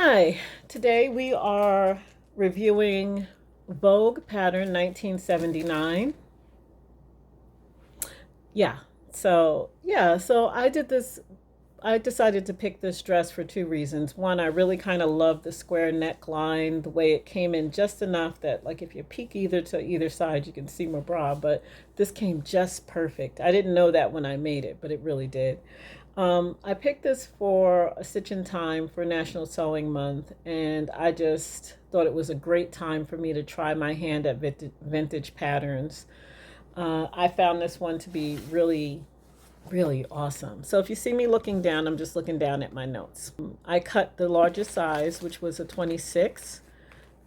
Hi, today we are reviewing Vogue pattern 1979. So I did this. I decided to pick this dress for two reasons. One, I really kind of love the square neckline, the way it came in just enough that, like, if you peek either to either side, you can see my bra, but this came just perfect. I didn't know that when I made it, but it really did. I picked this for a stitch in time for National Sewing Month, and I just thought it was a great time for me to try my hand at vintage patterns. I found this one to be really awesome. So if you see me looking down, I'm just looking down at my notes. I cut the largest size, which was a 26,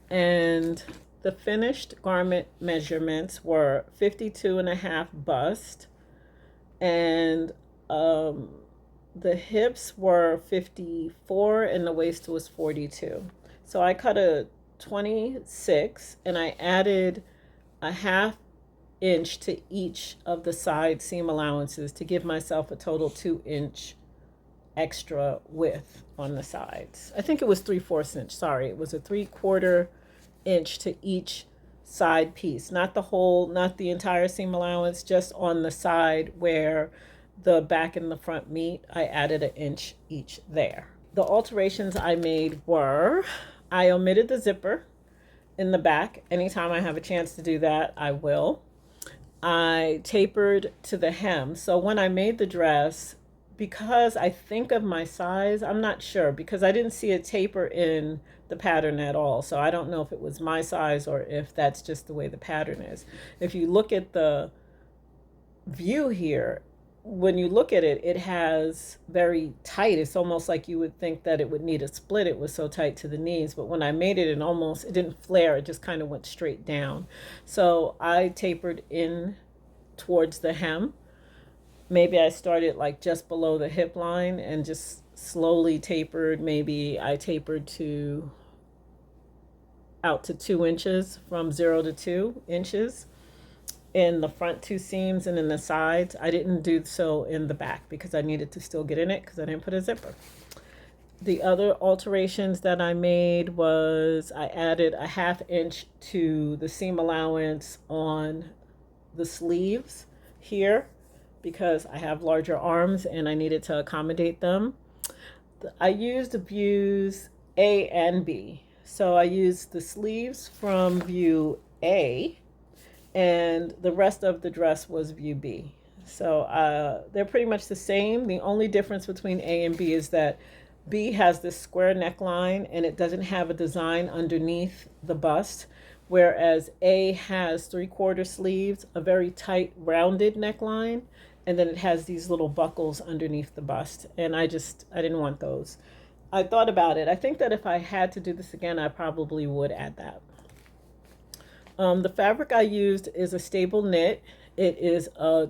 and the finished garment measurements were 52 and a half bust, and the hips were 54 and the waist was 42. So I cut a 26 and I added a half inch to each of the side seam allowances to give myself a total 2 inch extra width on the sides. I think it was 3/4 inch. Sorry, it was a 3/4 inch to each side piece, not the whole, not the entire seam allowance, just on the side where the back and the front meet. I added an inch each there. The alterations I made were, I omitted the zipper in the back. Anytime I have a chance to do that, I will. I tapered to the hem. So when I made the dress, because I think of my size, I'm not sure, because I didn't see a taper in the pattern at all. So I don't know if it was my size or if that's just the way the pattern is. If you look at the view here, when you look at it, it has very tight. It's almost like you would think that it would need a split. It was so tight to the knees. But when I made it, it didn't flare. It just kind of went straight down. So I tapered in towards the hem. Maybe I started like just below the hip line and just slowly tapered. Maybe I tapered to out to 2 inches, from 0 to 2 inches in the front two seams and in the sides. I didn't do so in the back because I needed to still get in it because I didn't put a zipper. The other alterations that I made was I added a half inch to the seam allowance on the sleeves here because I have larger arms and I needed to accommodate them. I used views A and B. So I used the sleeves from view A, and the rest of the dress was view B. So they're pretty much the same. The only difference between A and B is that B has this square neckline and it doesn't have a design underneath the bust, whereas A has 3/4 sleeves, a very tight rounded neckline, and then it has these little buckles underneath the bust. And I didn't want those. I thought about it. I think that if I had to do this again, I probably would add that. The fabric I used is a stable knit. It is a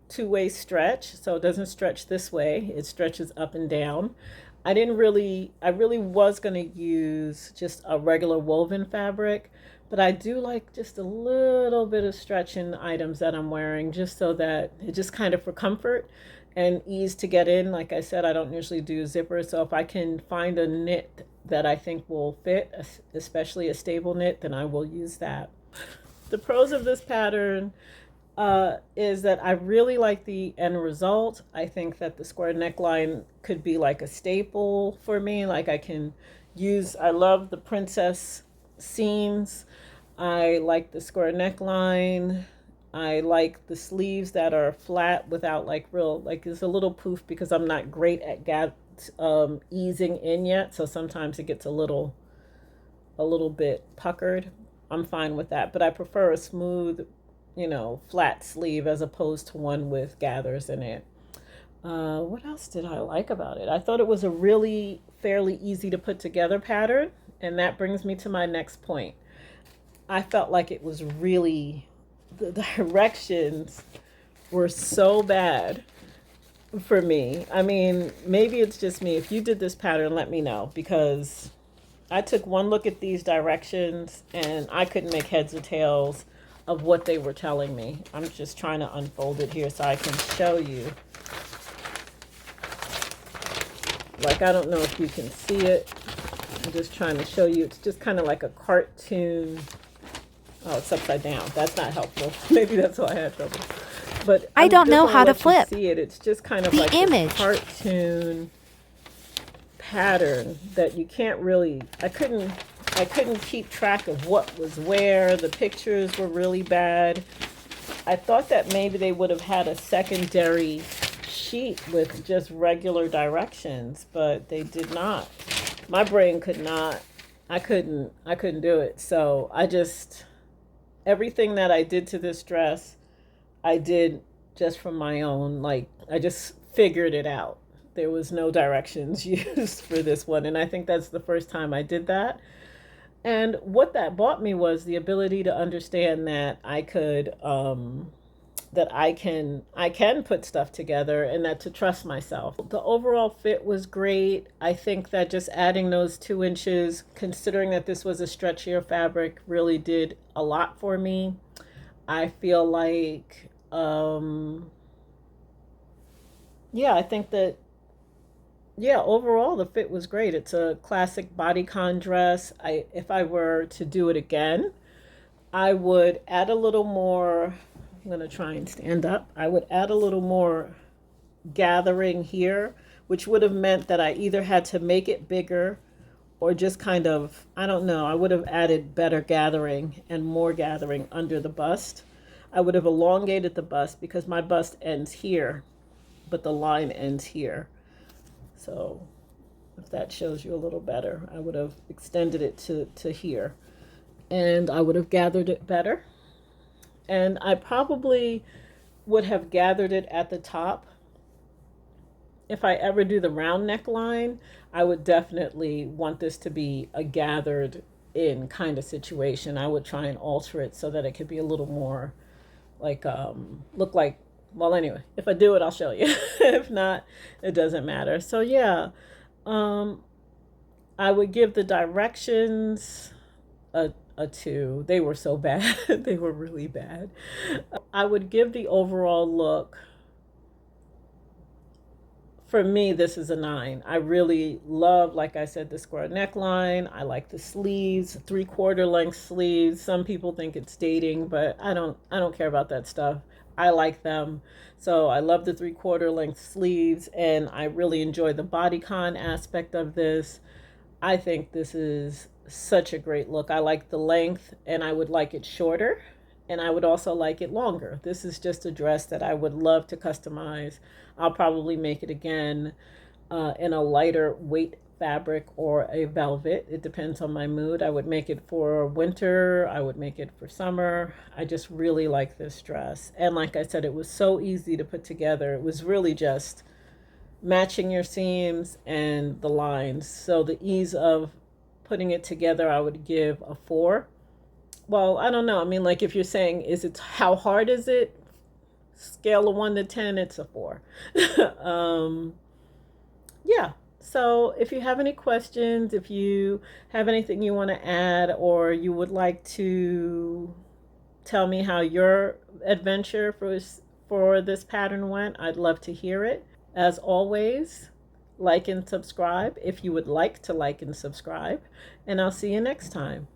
two-way stretch, so it doesn't stretch this way. It stretches up and down. I really was going to use just a regular woven fabric, but I do like just a little bit of stretch in items that I'm wearing, just so that it just kind of for comfort and ease to get in. Like I said, I don't usually do zippers, so if I can find a knit that I think will fit, especially a stable knit, then I will use that. The pros of this pattern is that I really like the end result. I think that the square neckline could be like a staple for me. Like I love the princess seams. I like the square neckline. I like the sleeves that are flat without like it's a little poof because I'm not great at easing in yet. So sometimes it gets a little bit puckered. I'm fine with that, but I prefer a smooth, flat sleeve as opposed to one with gathers in it. What else did I like about it? I thought it was a really fairly easy to put together pattern, and that brings me to my next point. I felt like it was really, the directions were so bad for me. I mean, maybe it's just me. If you did this pattern, let me know, because I took one look at these directions and I couldn't make heads or tails of what they were telling me. I'm just trying to unfold it here so I can show you. Like, I don't know if you can see it. I'm just trying to show you. It's just kind of like a cartoon. Oh, it's upside down. That's not helpful. Maybe that's why I had trouble. But I don't know how to flip see it. It's just kind of the like image. this cartoon pattern that you can't really. I couldn't keep track of what was where. The pictures were really bad. I thought that maybe they would have had a secondary sheet with just regular directions, but they did not. My brain could not. I couldn't do it. So I just everything that I did to this dress, I did just from my own, like, I just figured it out. There was no directions used for this one. And I think that's the first time I did that. And what that bought me was the ability to understand that I can put stuff together, and that to trust myself. The overall fit was great. I think that just adding those 2 inches, considering that this was a stretchier fabric, really did a lot for me. I feel like, yeah, I think that, yeah, overall the fit was great. It's a classic bodycon dress. If I were to do it again, I would add a little more. I'm going to try and stand up. I would add a little more gathering here, which would have meant that I either had to make it bigger or just kind of, I don't know, I would have added better gathering and more gathering under the bust. I would have elongated the bust because my bust ends here, but the line ends here. So if that shows you a little better, I would have extended it to here, and I would have gathered it better. And I probably would have gathered it at the top. If I ever do the round neckline, I would definitely want this to be a gathered in kind of situation. I would try and alter it so that it could be a little more like, look like, well, anyway, if I do it, I'll show you. If not, it doesn't matter. So yeah, I would give the directions a 2. They were so bad. They were really bad. I would give the overall look, for me, this is a 9. I really love, like I said, the square neckline. I like the sleeves, 3/4 length sleeves. Some people think it's dating, but I don't care about that stuff. I like them. So I love the 3/4 length sleeves, and I really enjoy the bodycon aspect of this. I think this is such a great look. I like the length, and I would like it shorter, and I would also like it longer. This is just a dress that I would love to customize. I'll probably make it again in a lighter weight fabric or a velvet. It depends on my mood. I would make it for winter. I would make it for summer. I just really like this dress. And like I said, it was so easy to put together. It was really just matching your seams and the lines. So the ease of putting it together, I would give a 4. Well, I don't know. I mean, like, if you're saying, is it, how hard is it? Scale of 1 to 10, it's a 4. Yeah. So if you have any questions, if you have anything you want to add, or you would like to tell me how your adventure for this pattern went, I'd love to hear it. As always, like and subscribe if you would like to like and subscribe, and I'll see you next time.